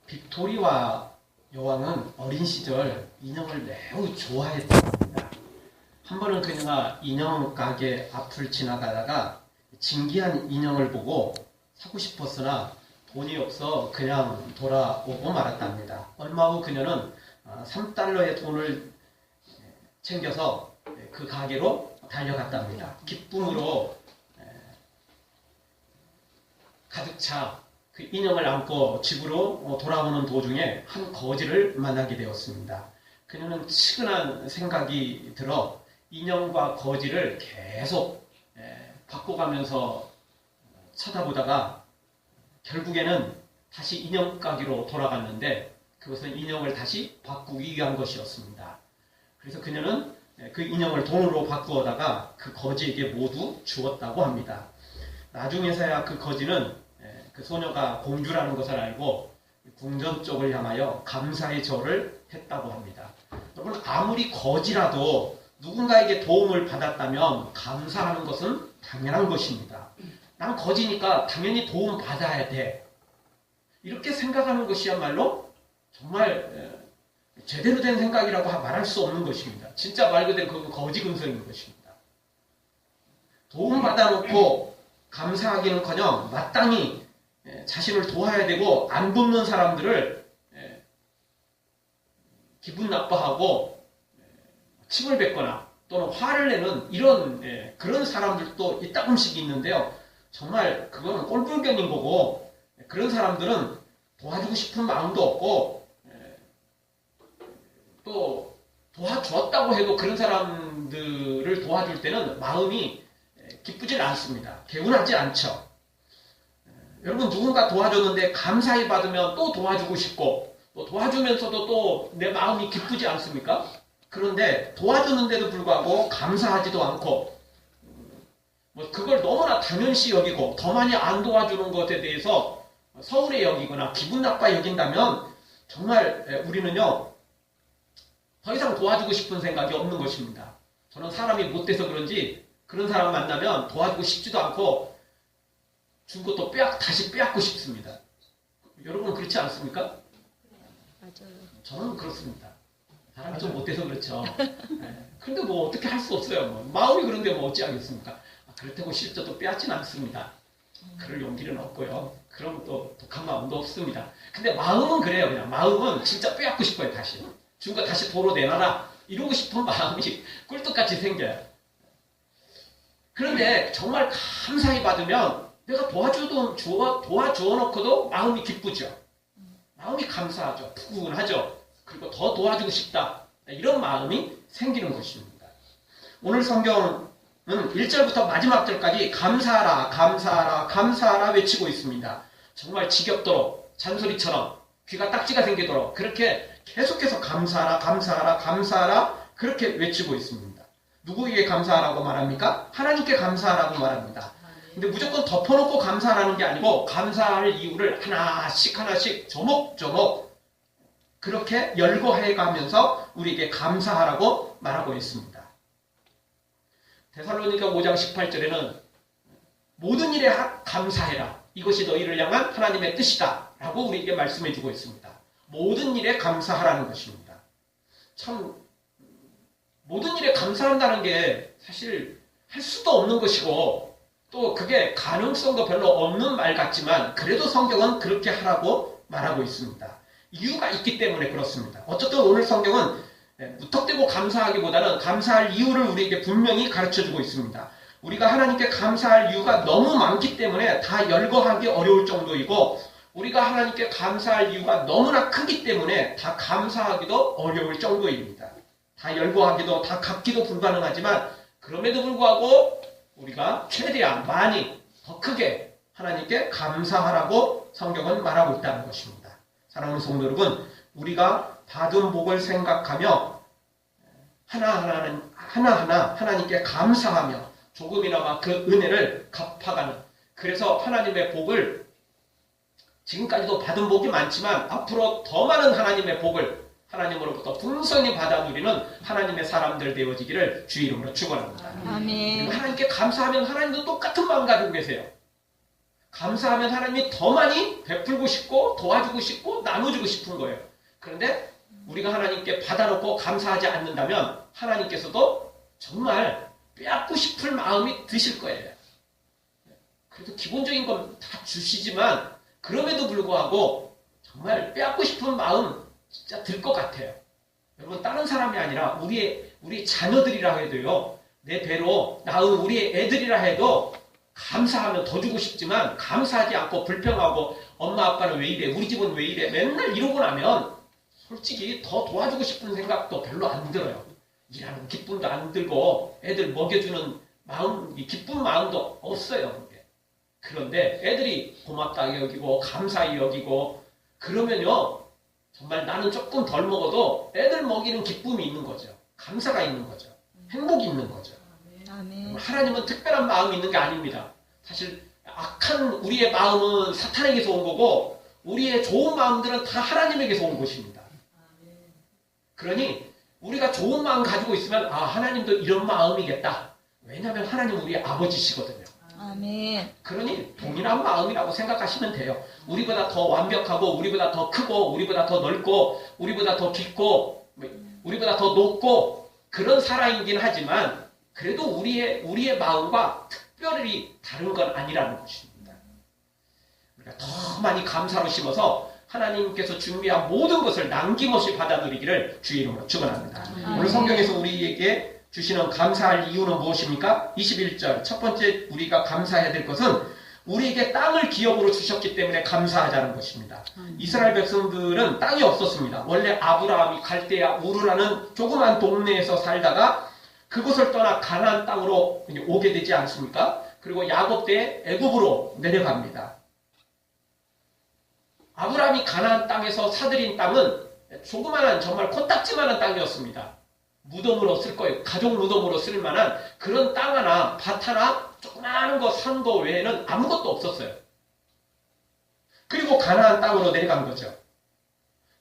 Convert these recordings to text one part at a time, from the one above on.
빅토리와 여왕은 어린 시절 인형을 매우 좋아했다고 합니다. 한 번은 그녀가 인형 가게 앞을 지나가다가 진귀한 인형을 보고 사고 싶었으나 돈이 없어 그냥 돌아오고 말았답니다. 얼마 후 그녀는 3달러의 돈을 챙겨서 그 가게로 달려갔답니다. 기쁨으로 가득 차 그 인형을 안고 집으로 돌아오는 도중에 한 거지를 만나게 되었습니다. 그녀는 측은한 생각이 들어 인형과 거지를 계속 바꿔가면서 쳐다보다가 결국에는 다시 인형 가게로 돌아갔는데 그것은 인형을 다시 바꾸기 위한 것이었습니다. 그래서 그녀는 그 인형을 돈으로 바꾸어다가 그 거지에게 모두 주었다고 합니다. 나중에서야 그 거지는 그 소녀가 공주라는 것을 알고 궁전 쪽을 향하여 감사의 절을 했다고 합니다. 여러분, 아무리 거지라도 누군가에게 도움을 받았다면 감사하는 것은 당연한 것입니다. 난 거지니까 당연히 도움 받아야 돼. 이렇게 생각하는 것이야말로 정말 제대로 된 생각이라고 말할 수 없는 것입니다. 진짜 말 그대로 그건 거지 근성인 것입니다. 도움 받아놓고 감사하기는커녕 마땅히 자신을 도와야 되고 안 돕는 사람들을 기분 나빠하고 침을 뱉거나 또는 화를 내는 이런 그런 사람들도 이따금씩 있는데요. 정말 그거는 꼴불견인 거고 그런 사람들은 도와주고 싶은 마음도 없고 또 도와주었다고 해도 그런 사람들을 도와줄 때는 마음이 기쁘질 않습니다. 개운하지 않죠. 여러분, 누군가 도와줬는데 감사히 받으면 또 도와주고 싶고 또 도와주면서도 또 내 마음이 기쁘지 않습니까? 그런데 도와줬는데도 불구하고 감사하지도 않고 그걸 너무나 당연시 여기고 더 많이 안 도와주는 것에 대해서 서운해 여기거나 기분 나빠 여긴다면 정말 우리는요 더 이상 도와주고 싶은 생각이 없는 것입니다. 저는 사람이 못돼서 그런지 그런 사람 만나면 도와주고 싶지도 않고 준 것도 다시 빼앗고 싶습니다. 여러분은 그렇지 않습니까? 맞아요. 저는 그렇습니다. 사람이 좀 못돼서 그렇죠. 근데 뭐 어떻게 할 수 없어요. 마음이 그런데 뭐 어찌 하겠습니까? 그렇다고 실제로 빼앗지는 않습니다. 그럴 용기는 없고요. 그럼 또 독한 마음도 없습니다. 근데 마음은 그래요. 그냥 마음은 진짜 빼앗고 싶어요. 다시. 준 거 다시 도로 내놔라. 이러고 싶은 마음이 꿀떡같이 생겨요. 그런데 정말 감사히 받으면 내가 도와주어 놓고도 마음이 기쁘죠. 마음이 감사하죠. 푸근하죠. 그리고 더 도와주고 싶다. 이런 마음이 생기는 것입니다. 오늘 성경은 1절부터 마지막 절까지 감사하라, 감사하라, 감사하라 외치고 있습니다. 정말 지겹도록 잔소리처럼 귀가 딱지가 생기도록 그렇게 계속해서 감사하라, 감사하라, 감사하라 그렇게 외치고 있습니다. 누구에게 감사하라고 말합니까? 하나님께 감사하라고 말합니다. 근데 무조건 덮어놓고 감사하라는 게 아니고 감사할 이유를 하나씩 조목조목 그렇게 열거해 가면서 우리에게 감사하라고 말하고 있습니다. 데살로니가 5장 18절에는 모든 일에 감사해라. 이것이 너희를 향한 하나님의 뜻이다. 라고 우리에게 말씀해 주고 있습니다. 모든 일에 감사하라는 것입니다. 참 모든 일에 감사한다는 게 사실 할 수도 없는 것이고 또 그게 가능성도 별로 없는 말 같지만 그래도 성경은 그렇게 하라고 말하고 있습니다. 이유가 있기 때문에 그렇습니다. 어쨌든 오늘 성경은 무턱대고 감사하기보다는 감사할 이유를 우리에게 분명히 가르쳐주고 있습니다. 우리가 하나님께 감사할 이유가 너무 많기 때문에 다 열거하기 어려울 정도이고 우리가 하나님께 감사할 이유가 너무나 크기 때문에 다 감사하기도 어려울 정도입니다. 다 열거하기도 다 갖기도 불가능하지만 그럼에도 불구하고 우리가 최대한 많이 더 크게 하나님께 감사하라고 성경은 말하고 있다는 것입니다. 사랑하는 성도 여러분, 우리가 받은 복을 생각하며 하나하나 하나님께 감사하며 조금이나마 그 은혜를 갚아가는 그래서 하나님의 복을 지금까지도 받은 복이 많지만 앞으로 더 많은 하나님의 복을 하나님으로부터 풍성히 받아 누리는 하나님의 사람들 되어지기를 주의 이름으로 축원합니다. 아멘. 하나님께 감사하면 하나님도 똑같은 마음 가지고 계세요. 감사하면 하나님이 더 많이 베풀고 싶고 도와주고 싶고 나눠주고 싶은 거예요. 그런데 우리가 하나님께 받아놓고 감사하지 않는다면 하나님께서도 정말 빼앗고 싶을 마음이 드실 거예요. 그래도 기본적인 건 다 주시지만 그럼에도 불구하고 정말 빼앗고 싶은 마음 진짜 들 것 같아요. 여러분, 다른 사람이 아니라 우리 자녀들이라 해도요, 내 배로 낳은 우리의 애들이라 해도 감사하면 더 주고 싶지만 감사하지 않고 불평하고 엄마 아빠는 왜 이래, 우리 집은 왜 이래, 맨날 이러고 나면 솔직히 더 도와주고 싶은 생각도 별로 안 들어요. 일하는 기쁨도 안 들고 애들 먹여주는 마음, 기쁜 마음도 없어요. 그런데 애들이 고맙다 여기고 감사히 여기고 그러면요, 정말 나는 조금 덜 먹어도 애들 먹이는 기쁨이 있는 거죠. 감사가 있는 거죠. 행복이 있는 거죠. 아멘. 하나님은 특별한 마음이 있는 게 아닙니다. 사실 악한 우리의 마음은 사탄에게서 온 거고 우리의 좋은 마음들은 다 하나님에게서 온 것입니다. 그러니 우리가 좋은 마음 가지고 있으면 하나님도 이런 마음이겠다. 왜냐하면 하나님 우리의 아버지시거든요. 아멘. 그러니 동일한 마음이라고 생각하시면 돼요. 우리보다 더 완벽하고 우리보다 더 크고 우리보다 더 넓고 우리보다 더 깊고 우리보다 더 높고 그런 사랑이긴 하지만 그래도 우리의 마음과 특별히 다른 건 아니라는 것입니다. 우리가 더 많이 감사로 심어서 하나님께서 준비한 모든 것을 남김없이 받아들이기를 주의 이름으로 축원합니다. 오늘 성경에서 우리에게 주시는 감사할 이유는 무엇입니까? 21절 첫 번째 우리가 감사해야 될 것은 우리에게 땅을 기업으로 주셨기 때문에 감사하자는 것입니다. 이스라엘 백성들은 땅이 없었습니다. 원래 아브라함이 갈대아 우르라는 조그만 동네에서 살다가 그곳을 떠나 가나안 땅으로 오게 되지 않습니까? 그리고 야곱 때 애굽으로 내려갑니다. 아브라함이 가나안 땅에서 사들인 땅은 조그마한 정말 코딱지만한 땅이었습니다. 무덤으로 쓸 거예요. 가족 무덤으로 쓸 만한 그런 땅 하나, 밭 하나, 조그마한 거 산 거 외에는 아무것도 없었어요. 그리고 가나안 땅으로 내려간 거죠.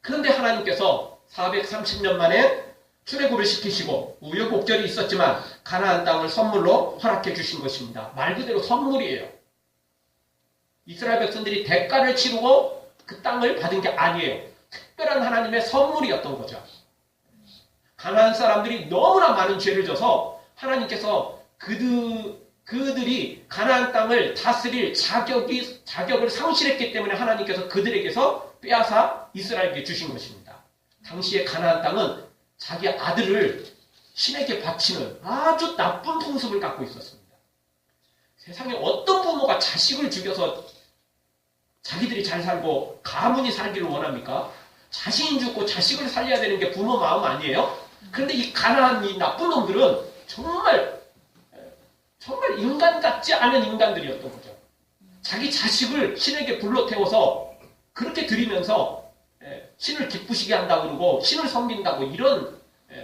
그런데 하나님께서 430년 만에 출애굽을 시키시고 우여곡절이 있었지만 가나안 땅을 선물로 허락해 주신 것입니다. 말 그대로 선물이에요. 이스라엘 백성들이 대가를 치르고 그 땅을 받은 게 아니에요. 특별한 하나님의 선물이었던 거죠. 가나안 사람들이 너무나 많은 죄를 져서 하나님께서 그들이 가나안 땅을 다스릴 자격을 상실했기 때문에 하나님께서 그들에게서 빼앗아 이스라엘에게 주신 것입니다. 당시에 가나안 땅은 자기 아들을 신에게 바치는 아주 나쁜 풍습을 갖고 있었습니다. 세상에 어떤 부모가 자식을 죽여서 자기들이 잘 살고 가문이 살기를 원합니까? 자신이 죽고 자식을 살려야 되는 게 부모 마음 아니에요? 그런데 이 가난한 이 나쁜 놈들은 정말 인간 같지 않은 인간들이었던 거죠. 자기 자식을 신에게 불러 태워서 그렇게 드리면서 신을 기쁘시게 한다고 그러고 신을 섬긴다고 이런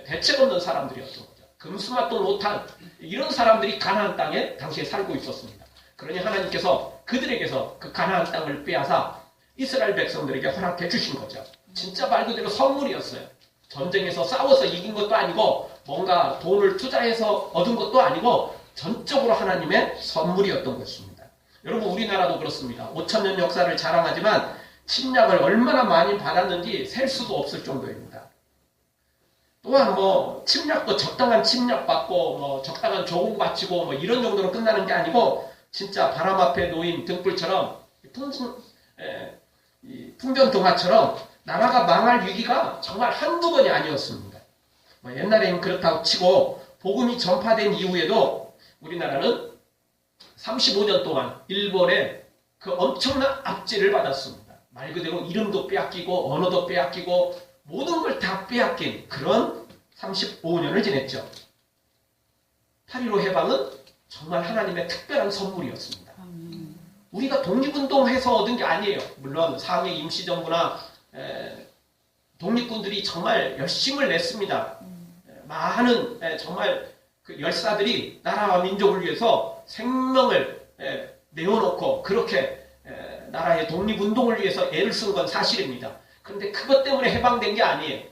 대책 없는 사람들이었던 거죠. 금수맛도 못한 이런 사람들이 가나안 땅에 당시에 살고 있었습니다. 그러니 하나님께서 그들에게서 그 가나안 땅을 빼앗아 이스라엘 백성들에게 허락해 주신 거죠. 진짜 말 그대로 선물이었어요. 전쟁에서 싸워서 이긴 것도 아니고 뭔가 돈을 투자해서 얻은 것도 아니고 전적으로 하나님의 선물이었던 것입니다. 여러분, 우리나라도 그렇습니다. 5,000년 역사를 자랑하지만 침략을 얼마나 많이 받았는지 셀 수도 없을 정도입니다. 또한 침략도 적당한 침략받고 적당한 조공 바치고 이런 정도로 끝나는 게 아니고 진짜 바람 앞에 놓인 등불처럼 풍변동화처럼 나라가 망할 위기가 정말 한두 번이 아니었습니다. 옛날에는 그렇다고 치고 복음이 전파된 이후에도 우리나라는 35년 동안 일본의 그 엄청난 압제를 받았습니다. 말 그대로 이름도 빼앗기고 언어도 빼앗기고 모든 걸 다 빼앗긴 그런 35년을 지냈죠. 8.15 해방은 정말 하나님의 특별한 선물이었습니다. 우리가 독립운동해서 얻은 게 아니에요. 물론 상해 임시정부나 독립군들이 정말 열심을 냈습니다. 많은 정말 그 열사들이 나라와 민족을 위해서 생명을 내어놓고 그렇게 나라의 독립운동을 위해서 애를 쓴 건 사실입니다. 그런데 그것 때문에 해방된 게 아니에요.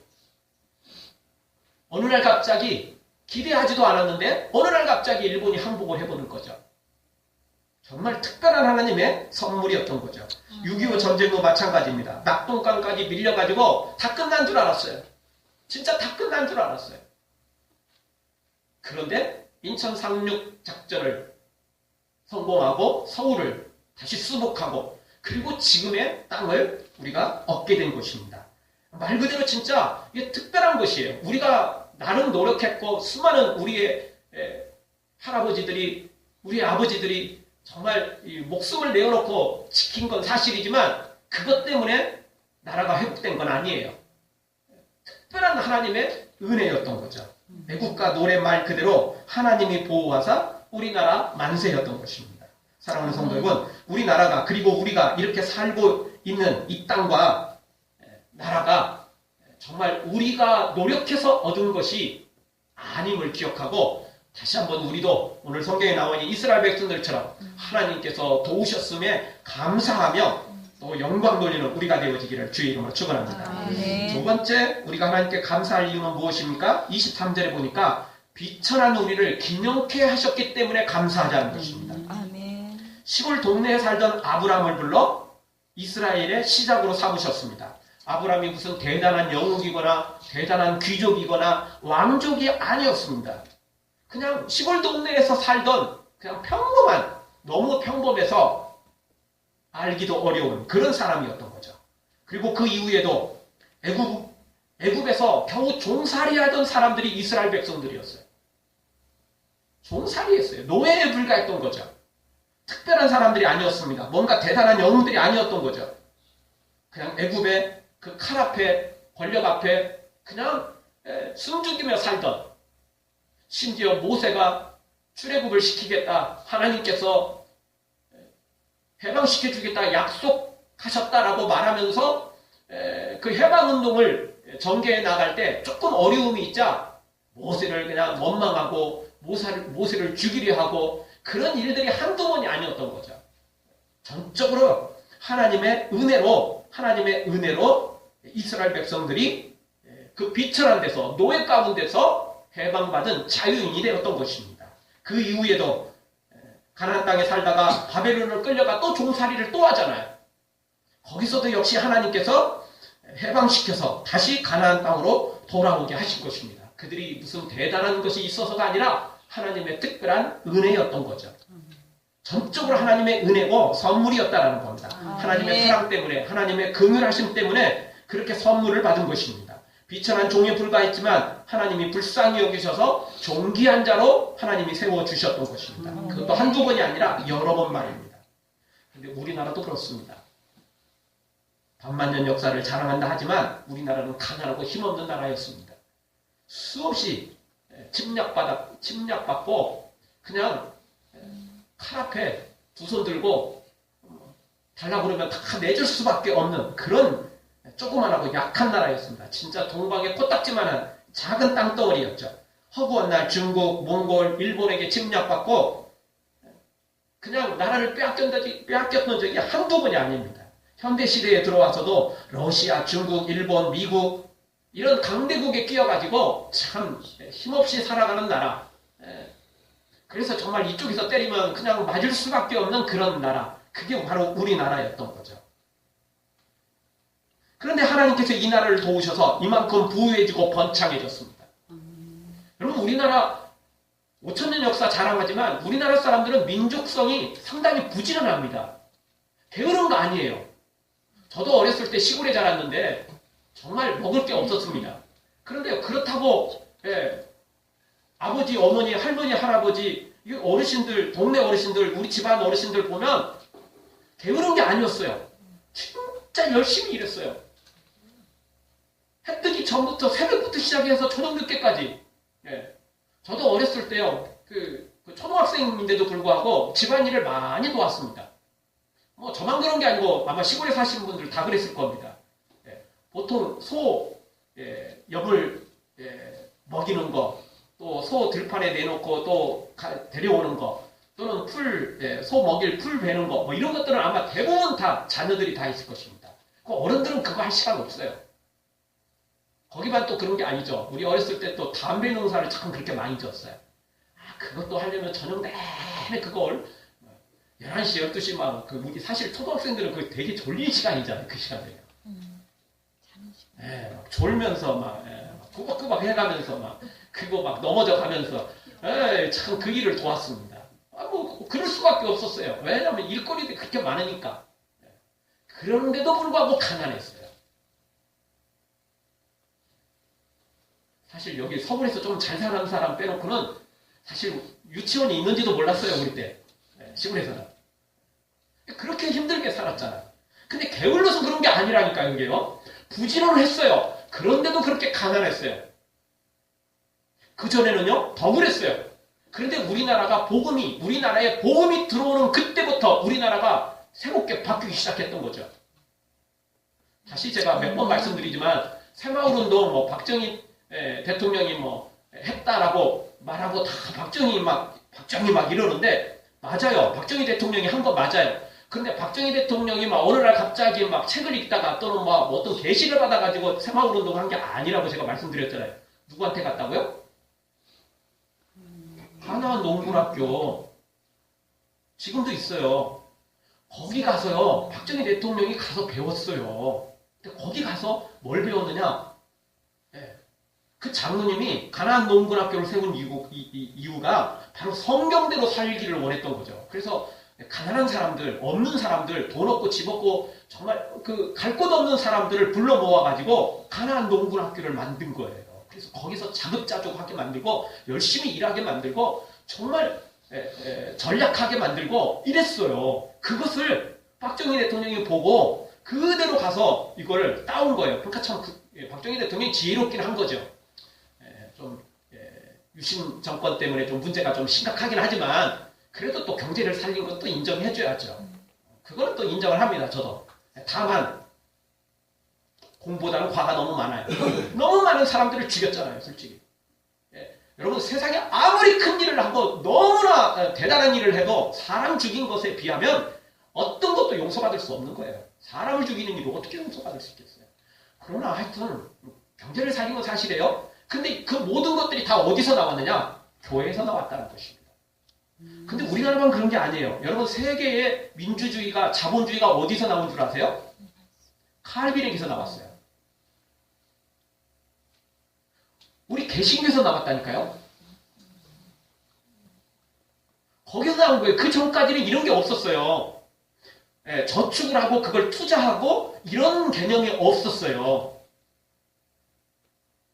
어느 날 갑자기 기대하지도 않았는데 어느 날 갑자기 일본이 항복을 해보는 거죠. 정말 특별한 하나님의 선물이었던 거죠. 6.25 전쟁도 마찬가지입니다. 낙동강까지 밀려가지고 다 끝난 줄 알았어요. 진짜 다 끝난 줄 알았어요. 그런데 인천 상륙 작전을 성공하고 서울을 다시 수복하고 그리고 지금의 땅을 우리가 얻게 된 것입니다. 말 그대로 진짜 이게 특별한 것이에요. 우리가 나름 노력했고 수많은 우리의 할아버지들이 우리 아버지들이 정말 목숨을 내어놓고 지킨 건 사실이지만 그것 때문에 나라가 회복된 건 아니에요. 특별한 하나님의 은혜였던 거죠. 애국가 노래 말 그대로 하나님이 보호하사 우리나라 만세였던 것입니다. 사랑하는 성도 여러분, 우리나라가 그리고 우리가 이렇게 살고 있는 이 땅과 나라가 정말 우리가 노력해서 얻은 것이 아님을 기억하고 다시 한번 우리도 오늘 성경에 나오는 이스라엘 백성들처럼 하나님께서 도우셨음에 감사하며 또 영광 돌리는 우리가 되어지기를 주의 이름으로 축원합니다. 두 번째 우리가 하나님께 감사할 이유는 무엇입니까? 23절에 보니까 비천한 우리를 기념케 하셨기 때문에 감사하자는 것입니다. 시골 동네에 살던 아브람을 불러 이스라엘의 시작으로 삼으셨습니다. 아브람이 무슨 대단한 영웅이거나 대단한 귀족이거나 왕족이 아니었습니다. 그냥 시골 동네에서 살던 그냥 평범한, 너무 평범해서 알기도 어려운 그런 사람이었던 거죠. 그리고 그 이후에도 애굽에서 겨우 종살이하던 사람들이 이스라엘 백성들이었어요. 종살이했어요. 노예에 불과했던 거죠. 특별한 사람들이 아니었습니다. 뭔가 대단한 영웅들이 아니었던 거죠. 그냥 애굽의 그 칼 앞에, 권력 앞에 그냥 숨죽이며 살던, 심지어 모세가 출애굽을 시키겠다, 하나님께서 해방시켜주겠다 약속하셨다라고 말하면서 그 해방운동을 전개해 나갈 때 조금 어려움이 있자 모세를 그냥 원망하고 모세를 죽이려 하고 그런 일들이 한두 번이 아니었던 거죠. 전적으로 하나님의 은혜로 이스라엘 백성들이 그 비천한 데서 노예 가운데서 해방받은 자유인이 되었던 것입니다. 그 이후에도 가나안 땅에 살다가 바벨론을 끌려가 또 종살이를 또 하잖아요. 거기서도 역시 하나님께서 해방시켜서 다시 가나안 땅으로 돌아오게 하실 것입니다. 그들이 무슨 대단한 것이 있어서가 아니라 하나님의 특별한 은혜였던 거죠. 전적으로 하나님의 은혜고 선물이었다라는 겁니다. 하나님의 사랑 때문에, 하나님의 긍휼하심 때문에 그렇게 선물을 받은 것입니다. 비천한 종에 불과했지만 하나님이 불쌍히 여기셔서 존귀한 자로 하나님이 세워주셨던 것입니다. 그것도 한두 번이 아니라 여러 번 말입니다. 그런데 우리나라도 그렇습니다. 반만년 역사를 자랑한다 하지만 우리나라는 가난하고 힘없는 나라였습니다. 수없이 침략받고 그냥 칼 앞에 두 손 들고 달라고 그러면 다 내줄 수밖에 없는 그런 조그만하고 약한 나라였습니다. 진짜 동방의 코딱지만한 작은 땅덩어리였죠. 허구한 날 중국, 몽골, 일본에게 침략받고 그냥 나라를 빼앗겼던 적이 한두 번이 아닙니다. 현대시대에 들어와서도 러시아, 중국, 일본, 미국 이런 강대국에 끼어가지고 참 힘없이 살아가는 나라. 그래서 정말 이쪽에서 때리면 그냥 맞을 수밖에 없는 그런 나라. 그게 바로 우리나라였던 거죠. 그런데 하나님께서 이 나라를 도우셔서 이만큼 부유해지고 번창해졌습니다. 여러분 우리나라 5천년 역사 자랑하지만 우리나라 사람들은 민족성이 상당히 부지런합니다. 게으른 거 아니에요. 저도 어렸을 때 시골에 자랐는데 정말 먹을 게 없었습니다. 그런데 그렇다고 아버지, 어머니, 할머니, 할아버지 어르신들, 동네 어르신들, 우리 집안 어르신들 보면 게으른 게 아니었어요. 진짜 열심히 일했어요. 해 뜨기 전부터 새벽부터 시작해서 저녁 늦게까지. 저도 어렸을 때요. 그 초등학생인데도 불구하고 집안일을 많이 도왔습니다. 뭐 저만 그런 게 아니고 아마 시골에 사시는 분들 다 그랬을 겁니다. 보통 소 엽을 먹이는 거, 또 소 들판에 내놓고 또 데려오는 거, 또는 소 먹일 풀 베는 거, 뭐 이런 것들은 아마 대부분 다 자녀들이 다 있을 것입니다. 어른들은 그거 할 시간 없어요. 거기만 또 그런 게 아니죠. 우리 어렸을 때 또 담배 농사를 참 그렇게 많이 지었어요. 그것도 하려면 저녁 내내 그걸 11시, 12시 막, 우리 사실 초등학생들은 그 되게 졸린 시간이잖아요. 그 시간이에요. 자는 시간. 예, 막 졸면서 막 꾸벅꾸벅 해가면서 막, 그거 막 넘어져 가면서, 참 그 일을 도왔습니다. 그럴 수밖에 없었어요. 왜냐하면 일거리들이 그렇게 많으니까. 그런데도 불구하고 가난했어요. 사실 여기 서울에서 좀 잘 사는 사람 빼놓고는 사실 유치원이 있는지도 몰랐어요, 우리 때. 시골에서는. 그렇게 힘들게 살았잖아요. 근데 게을러서 그런 게 아니라니까요, 이게요. 부지런을 했어요. 그런데도 그렇게 가난했어요. 그전에는요, 더 그랬어요. 그런데 우리나라에 복음이 들어오는 그때부터 우리나라가 새롭게 바뀌기 시작했던 거죠. 다시 제가 몇 번 말씀드리지만, 새마을운동, 박정희 대통령이 했다라고 말하고 다 박정희 막 이러는데, 맞아요. 박정희 대통령이 한 거 맞아요. 근데 박정희 대통령이 어느 날 갑자기 책을 읽다가 또는 어떤 계시를 받아가지고 새마을운동을 한 게 아니라고 제가 말씀드렸잖아요. 누구한테 갔다고요? 하나원 농군학교. 지금도 있어요. 거기 가서요. 박정희 대통령이 가서 배웠어요. 근데 거기 가서 뭘 배웠느냐? 그 장로님이 가나안 농군학교를 세운 이유가 바로 성경대로 살기를 원했던 거죠. 그래서 가난한 사람들, 없는 사람들, 돈 없고 집 없고 정말 갈 곳 없는 사람들을 불러 모아가지고 가나안 농군학교를 만든 거예요. 그래서 거기서 자급자족하게 만들고 열심히 일하게 만들고 정말 전략하게 만들고 이랬어요. 그것을 박정희 대통령이 보고 그대로 가서 이거를 따온 거예요. 그러니까 참 박정희 대통령이 지혜롭긴 한 거죠. 유신 정권 때문에 좀 문제가 좀 심각하긴 하지만 그래도 또 경제를 살린 것도 인정해줘야죠. 그거는 또 인정을 합니다. 저도. 다만 공보다는 과가 너무 많아요. 너무 많은 사람들을 죽였잖아요. 솔직히. 여러분 세상에 아무리 큰 일을 하고 너무나 대단한 일을 해도 사람 죽인 것에 비하면 어떤 것도 용서받을 수 없는 거예요. 사람을 죽이는 일을 어떻게 용서받을 수 있겠어요. 그러나 하여튼 경제를 살린 건 사실이에요. 근데 그 모든 것들이 다 어디서 나왔느냐? 교회에서 나왔다는 것입니다. 근데 우리나라만 그런 게 아니에요. 여러분 세계의 민주주의가 자본주의가 어디서 나온 줄 아세요? 칼빈에게서 나왔어요. 우리 개신교에서 나왔다니까요. 거기서 나온 거예요. 그 전까지는 이런 게 없었어요. 저축을 하고 그걸 투자하고 이런 개념이 없었어요.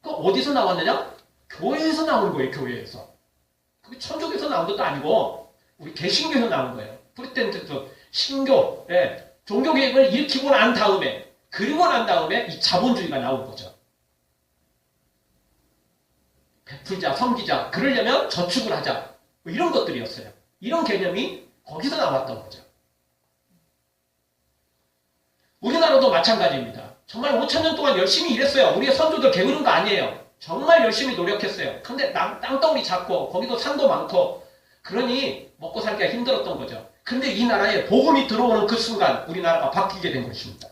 그 어디서 나왔느냐? 교회에서 나온 거예요. 교회에서. 그게 천주교에서 나온 것도 아니고 우리 개신교에서 나온 거예요. 프로테스탄트 신교 종교개혁을 일으키고 난 다음에 그리고 난 다음에 이 자본주의가 나온 거죠. 베풀자, 섬기자, 그러려면 저축을 하자. 이런 것들이었어요. 이런 개념이 거기서 나왔던 거죠. 우리나라도 마찬가지입니다. 정말 5,000년 동안 열심히 일했어요. 우리의 선조들 게으른 거 아니에요. 정말 열심히 노력했어요. 근데 땅덩어리 작고 거기도 산도 많고 그러니 먹고 살기가 힘들었던 거죠. 근데 이 나라에 복음이 들어오는 그 순간 우리나라가 바뀌게 된 것입니다.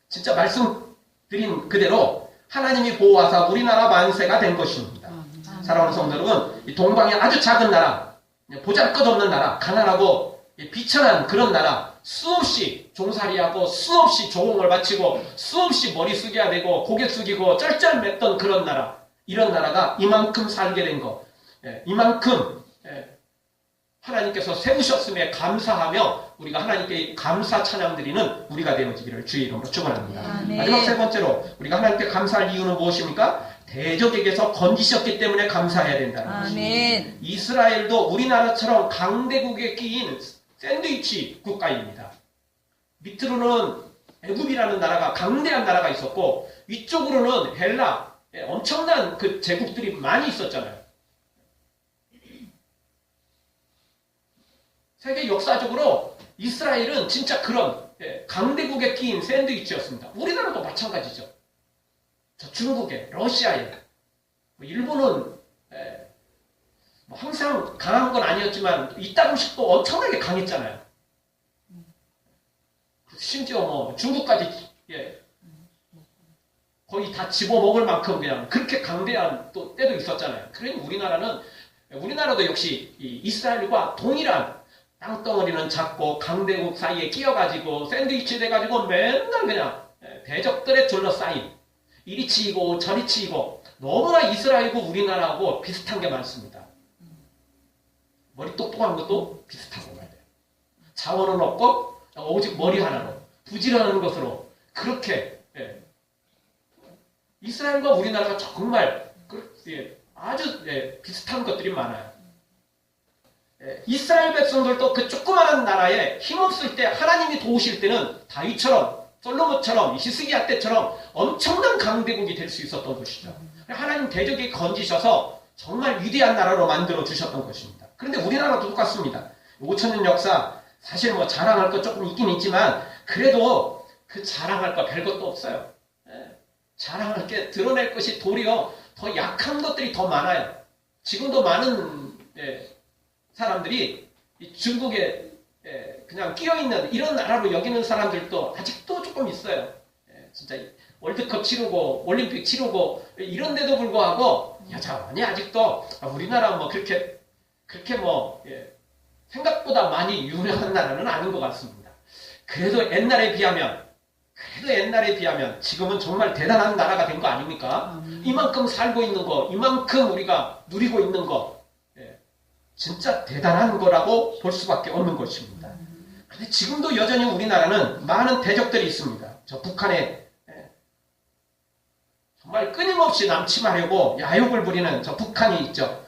진짜 말씀드린 그대로 하나님이 보호하사 우리나라 만세가 된 것입니다. 사랑하는 성도 여러분, 이 동방의 아주 작은 나라, 보잘것없는 나라, 가난하고 비천한 그런 나라, 수없이 종살이하고 수없이 조공을 바치고 수없이 머리 숙여야 되고 고개 숙이고 쩔쩔맸던 그런 나라, 이런 나라가 이만큼 살게 된 것, 이만큼 하나님께서 세우셨음에 감사하며 우리가 하나님께 감사 찬양 드리는 우리가 되어지기를 주의 이름으로 축원합니다. 마지막 세 번째로 우리가 하나님께 감사할 이유는 무엇입니까? 대적에게서 건지셨기 때문에 감사해야 된다는 것입니다. 이스라엘도 우리나라처럼 강대국에 끼인 샌드위치 국가입니다. 밑으로는 애굽이라는 나라가 강대한 나라가 있었고 위쪽으로는 헬라, 엄청난 그 제국들이 많이 있었잖아요. 세계 역사적으로 이스라엘은 진짜 그런 강대국에 끼인 샌드위치였습니다. 우리나라도 마찬가지죠. 저 중국에, 러시아에, 일본은 항상 강한 건 아니었지만 이따 음식도 엄청나게 강했잖아요. 심지어 중국까지 거의 다 집어먹을 만큼 그냥 그렇게 강대한 또 때도 있었잖아요. 그러니 우리나라는 우리나라도 역시 이스라엘과 동일한 땅덩어리는 작고 강대국 사이에 끼어가지고 샌드위치 돼가지고 맨날 그냥 대적들에 둘러싸인 이리 치이고 저리 치이고 너무나 이스라엘과 우리나라하고 비슷한 게 많습니다. 머리 똑똑한 것도 비슷하고 말이에요. 자원은 없고 오직 머리 하나로 부지런한 것으로 그렇게 이스라엘과 우리나라가 정말 아주 비슷한 것들이 많아요. 이스라엘 백성들도 그 조그마한 나라에 힘없을 때 하나님이 도우실 때는 다윗처럼 솔로몬처럼 히스기야 때처럼 엄청난 강대국이 될 수 있었던 것이죠. 하나님 대적이 건지셔서 정말 위대한 나라로 만들어 주셨던 것입니다. 그런데 우리나라도 똑같습니다. 5천년 역사 사실 뭐 자랑할 것 조금 있긴 있지만 그래도 그 자랑할 거 별것도 없어요. 자랑할 게 드러낼 것이 도리어 더 약한 것들이 더 많아요. 지금도 많은 사람들이 중국에 그냥 끼어있는 이런 나라로 여기는 사람들도 아직도 조금 있어요. 진짜 월드컵 치르고 올림픽 치르고 이런데도 불구하고 여전히 아직도 우리나라 뭐 그렇게 뭐 생각보다 많이 유명한 나라는 아닌 것 같습니다. 그래도 옛날에 비하면 지금은 정말 대단한 나라가 된 거 아닙니까? 이만큼 살고 있는 거, 이만큼 우리가 누리고 있는 거, 진짜 대단한 거라고 볼 수밖에 없는 것입니다. 그런데 지금도 여전히 우리나라는 많은 대적들이 있습니다. 저 북한에 정말 끊임없이 남침하려고 야욕을 부리는 저 북한이 있죠.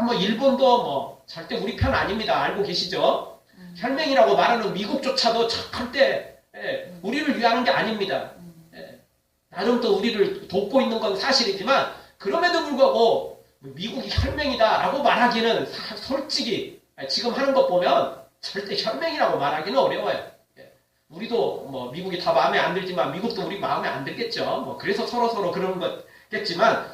뭐 일본도 뭐 절대 우리 편 아닙니다. 알고 계시죠? 혈맹이라고 말하는 미국조차도 절대 우리를 위하는 게 아닙니다. 나름 또 우리를 돕고 있는 건 사실이지만 그럼에도 불구하고 미국이 혈맹이다라고 말하기는 솔직히 지금 하는 것 보면 절대 혈맹이라고 말하기는 어려워요. 우리도 뭐 미국이 다 마음에 안 들지만 미국도 우리 마음에 안 들겠죠. 뭐 그래서 서로 그런 거겠지만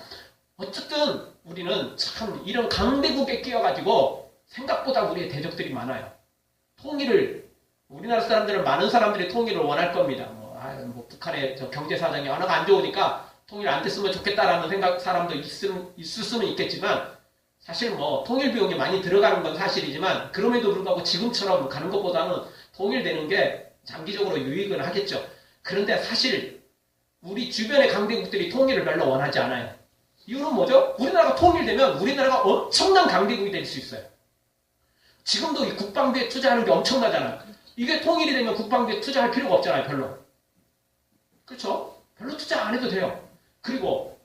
어쨌든 우리는 참 이런 강대국에 끼어가지고 생각보다 우리의 대적들이 많아요. 통일을 우리나라 사람들은 많은 사람들이 통일을 원할 겁니다. 뭐 북한의 저 경제 사정이 하나가 안 좋으니까 통일 안 됐으면 좋겠다라는 생각 사람도 있을 수는 있겠지만 사실 뭐 통일 비용이 많이 들어가는 건 사실이지만 그럼에도 불구하고 지금처럼 가는 것보다는 통일되는 게 장기적으로 유익은 하겠죠. 그런데 사실 우리 주변의 강대국들이 통일을 별로 원하지 않아요. 이유는 뭐죠? 우리나라가 통일되면 우리나라가 엄청난 강대국이 될 수 있어요. 지금도 이 국방비에 투자하는 게 엄청나잖아요. 이게 통일이 되면 국방비에 투자할 필요가 없잖아요. 별로. 그렇죠? 별로 투자 안 해도 돼요. 그리고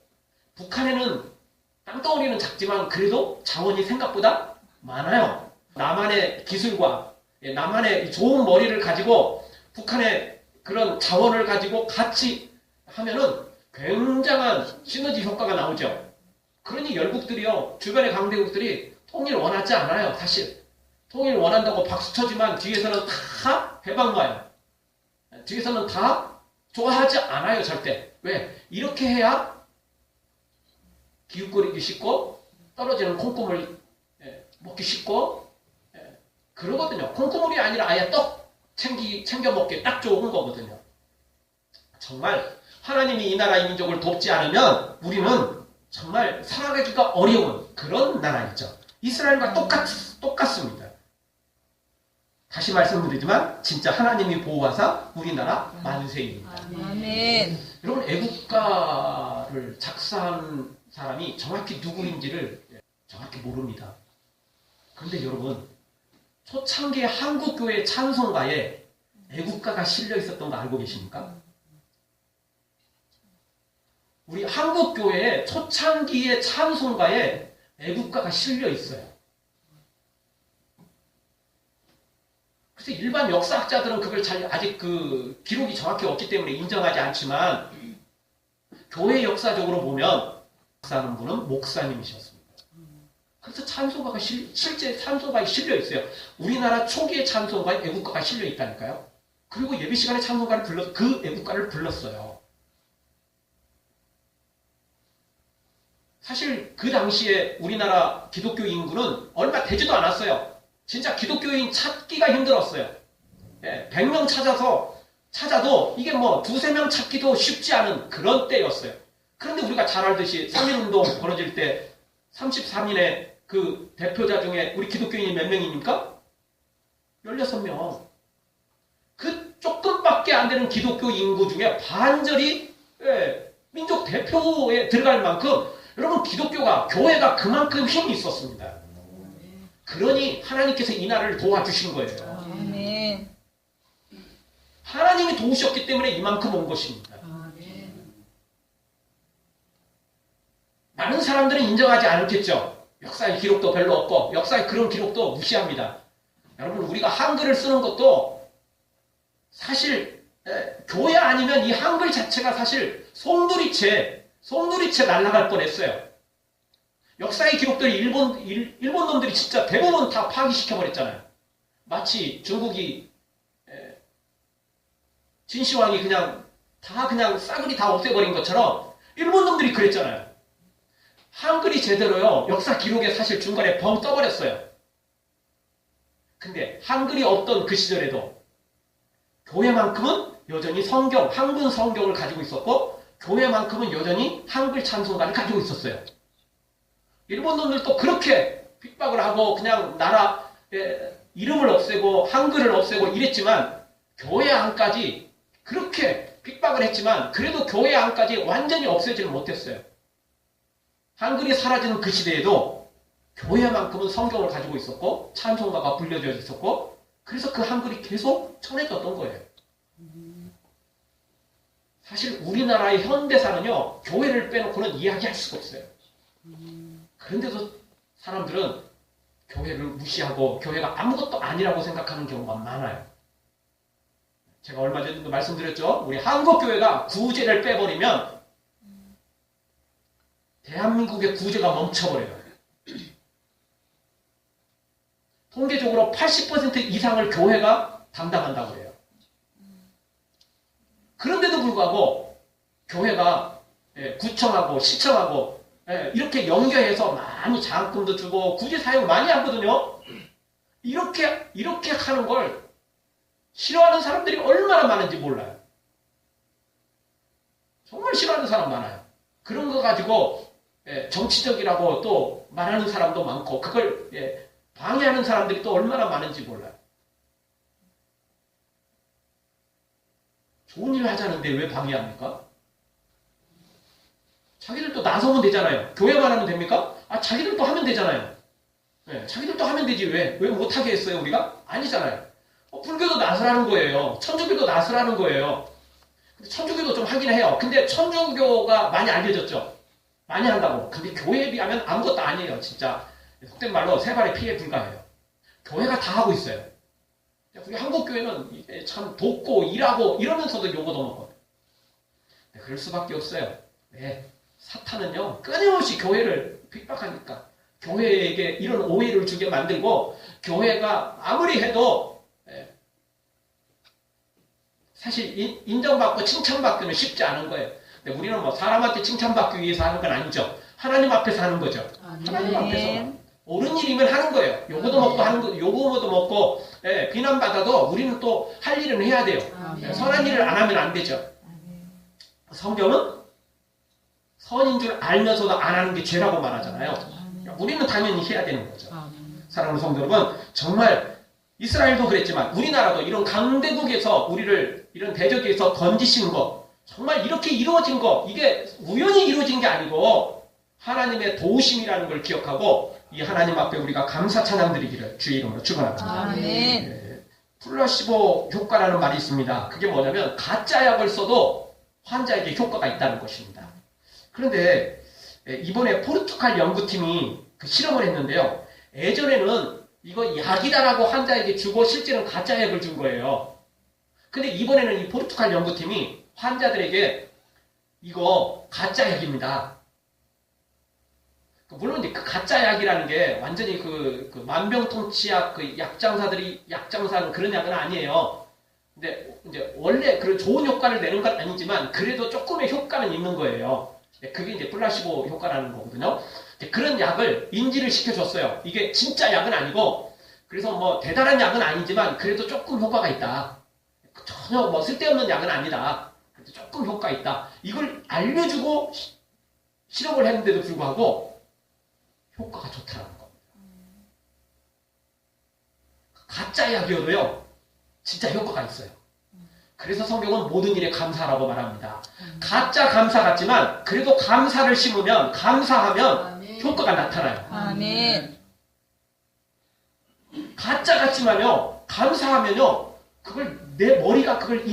북한에는 땅덩어리는 작지만 그래도 자원이 생각보다 많아요. 남한의 기술과 남한의 좋은 머리를 가지고 북한의 그런 자원을 가지고 같이 하면은 굉장한 시너지 효과가 나오죠. 그러니 열국들이요, 주변의 강대국들이 통일 원하지 않아요. 사실 통일 원한다고 박수 쳐지만 뒤에서는 다 해방와요. 뒤에서는 다 좋아하지 않아요. 절대. 왜? 이렇게 해야 기웃거리기 쉽고 떨어지는 콩고물 먹기 쉽고 그러거든요. 콩고물이 아니라 아예 떡 챙겨 먹기 딱 좋은 거거든요. 정말 하나님이 이 나라 이 민족을 돕지 않으면 우리는 정말 살아가기가 어려운 그런 나라이죠. 이스라엘과 똑같습니다. 다시 말씀드리지만 진짜 하나님이 보호하사 우리나라 만세입니다. 아멘. 여러분 애국가를 작사한 사람이 정확히 누구인지를 정확히 모릅니다. 그런데 여러분 초창기의 한국교회 찬송가에 애국가가 실려 있었던 거 알고 계십니까? 우리 한국교회의 초창기의 찬송가에 애국가가 실려 있어요. 그래서 일반 역사학자들은 그걸 아직 그 기록이 정확히 없기 때문에 인정하지 않지만 교회 역사적으로 보면 역사하는 분은 목사님이셨습니다. 그래서 찬송가가 실제 찬송가에 실려 있어요. 우리나라 초기의 찬송가에 애국가가 실려 있다니까요. 그리고 예배 시간에 찬송가를 그 애국가를 불렀어요. 사실 그 당시에 우리나라 기독교 인구는 얼마 되지도 않았어요. 진짜 기독교인 찾기가 힘들었어요. 100명 찾아도 이게 뭐 2~3명 찾기도 쉽지 않은 그런 때였어요. 그런데 우리가 잘 알듯이 3.1운동 벌어질 때 33인의 그 대표자 중에 우리 기독교인이 몇 명입니까? 16명. 그 조금밖에 안 되는 기독교 인구 중에 반절이 민족 대표에 들어갈 만큼 여러분 기독교가 교회가 그만큼 힘이 있었습니다. 그러니 하나님께서 이 나라를 도와주신 거예요. 아멘. 하나님이 도우셨기 때문에 이만큼 온 것입니다. 많은 사람들은 인정하지 않겠죠. 역사의 기록도 별로 없고 역사의 그런 기록도 무시합니다. 여러분 우리가 한글을 쓰는 것도 사실 교회 아니면 이 한글 자체가 사실 송두리째 날아갈 뻔했어요. 역사의 기록들이 일본 놈들이 진짜 대부분 다 파기시켜버렸잖아요. 마치 중국이 진시황이 그냥 싸그리 다 없애버린 것처럼 일본 놈들이 그랬잖아요. 한글이 제대로요. 역사 기록에 사실 중간에 벙 떠버렸어요. 근데 한글이 없던 그 시절에도 교회만큼은 여전히 한글 성경을 가지고 있었고 교회만큼은 여전히 한글 찬송가를 가지고 있었어요. 일본 놈들도 그렇게 핍박을 하고 그냥 나라 이름을 없애고 한글을 없애고 이랬지만 교회 안까지 그렇게 핍박을 했지만 그래도 교회 안까지 완전히 없애지는 못했어요. 한글이 사라지는 그 시대에도 교회만큼은 성경을 가지고 있었고 찬송가가 불려져 있었고 그래서 그 한글이 계속 전해졌던 거예요. 사실 우리나라의 현대사는요. 교회를 빼놓고는 이야기할 수가 없어요. 그런데도 사람들은 교회를 무시하고 교회가 아무것도 아니라고 생각하는 경우가 많아요. 제가 얼마 전에도 말씀드렸죠. 우리 한국교회가 구제를 빼버리면 대한민국의 구제가 멈춰버려요. 통계적으로 80% 이상을 교회가 담당한다고 해요. 그런데도 불구하고 교회가 구청하고 시청하고 이렇게 연계해서 많이 장학금도 주고 구제 사용 많이 하거든요. 이렇게 하는 걸 싫어하는 사람들이 얼마나 많은지 몰라요. 정말 싫어하는 사람 많아요. 그런 거 가지고 정치적이라고 또 말하는 사람도 많고 그걸 방해하는 사람들이 또 얼마나 많은지 몰라요. 좋은 일 하자는데 왜 방해합니까? 자기들도 나서면 되잖아요. 교회만 하면 됩니까? 자기들도 하면 되잖아요. 자기들도 하면 되지 왜 못하게 했어요 우리가? 아니잖아요. 불교도 나서라는 거예요. 천주교도 나서라는 거예요. 천주교도 좀 하긴 해요. 근데 천주교가 많이 알려졌죠. 많이 한다고. 근데 교회에 비하면 아무것도 아니에요. 진짜 속된 말로 세 발의 피에 불과해요. 교회가 다 하고 있어요. 우리 한국교회는 참 돕고 일하고 이러면서도 요거도 먹고 그럴 수밖에 없어요. 사탄은요 끊임없이 교회를 핍박하니까 교회에게 이런 오해를 주게 만들고 교회가 아무리 해도 사실 인정받고 칭찬받기는 쉽지 않은 거예요. 근데 우리는 뭐 사람한테 칭찬받기 위해서 하는 건 아니죠. 하나님 앞에서 하는 거죠. 하나님 앞에서 옳은 일이면 하는 거예요. 요거도 먹고 하는 거, 요거도 먹고 비난받아도 우리는 또 할 일은 해야 돼요. 선한 일을 안 하면 안 되죠. 성경은 선인 줄 알면서도 안 하는 게 죄라고 말하잖아요. 우리는 당연히 해야 되는 거죠. 사랑하는 성도 여러분, 정말 이스라엘도 그랬지만 우리나라도 이런 강대국에서 우리를 이런 대적에서 건지신 거 정말 이렇게 이루어진 거 이게 우연히 이루어진 게 아니고 하나님의 도우심이라는 걸 기억하고 이 하나님 앞에 우리가 감사 찬양 드리기를 주의 이름으로 축원합니다. 아멘. 플라시보 효과라는 말이 있습니다. 그게 뭐냐면 가짜 약을 써도 환자에게 효과가 있다는 것입니다. 그런데 이번에 포르투갈 연구팀이 그 실험을 했는데요. 예전에는 이거 약이다라고 환자에게 주고 실제는 가짜 약을 준 거예요. 근데 이번에는 이 포르투갈 연구팀이 환자들에게 이거 가짜 약입니다. 물론 이제 그 가짜 약이라는 게 완전히 그 만병통치약 그 약장사들이 약장사는 그런 약은 아니에요. 근데 이제 원래 그런 좋은 효과를 내는 건 아니지만 그래도 조금의 효과는 있는 거예요. 그게 이제 플라시보 효과라는 거거든요. 그런 약을 인지를 시켜줬어요. 이게 진짜 약은 아니고 그래서 뭐 대단한 약은 아니지만 그래도 조금 효과가 있다. 전혀 뭐 쓸데없는 약은 아니다. 그래도 조금 효과 있다. 이걸 알려주고 실험을 했는데도 불구하고 효과가 좋다는 겁니다. 가짜 약이어도요, 진짜 효과가 있어요. 그래서 성경은 모든 일에 감사라고 말합니다. 가짜 감사 같지만 그래도 감사를 심으면, 감사하면 효과가 나타나요. 아멘. 가짜 같지만요, 감사하면요, 그걸 내 머리가 그걸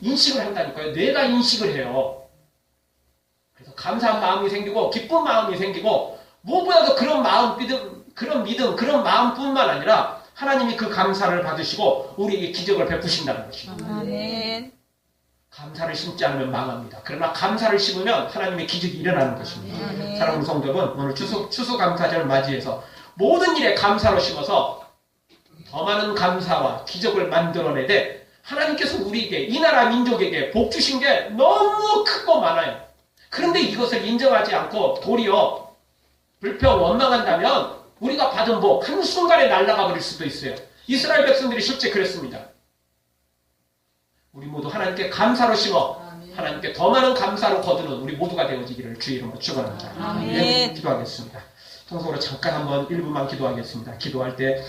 인식을 한다니까요. 뇌가 인식을 해요. 그래서 감사한 마음이 생기고 기쁜 마음이 생기고 무엇보다도 그런 마음, 그런 믿음, 그런 마음뿐만 아니라 하나님이 그 감사를 받으시고 우리에게 기적을 베푸신다는 것입니다. 아멘. 감사를 심지 않으면 망합니다. 그러나 감사를 심으면 하나님의 기적이 일어나는 것입니다. 아멘. 사랑하는 성도분, 오늘 추수감사절을 맞이해서 모든 일에 감사로 심어서 더 많은 감사와 기적을 만들어내되 하나님께서 우리에게, 이 나라 민족에게 복 주신 게 너무 크고 많아요. 그런데 이것을 인정하지 않고 도리어 불평, 원망한다면 우리가 받은 복 한순간에 날아가 버릴 수도 있어요. 이스라엘 백성들이 실제 그랬습니다. 우리 모두 하나님께 감사로 심어 하나님께 더 많은 감사로 거두는 우리 모두가 되어지기를 주의 이름으로 축원합니다. 아멘. 기도하겠습니다. 통성으로 잠깐 한번 1분만 기도하겠습니다. 기도할 때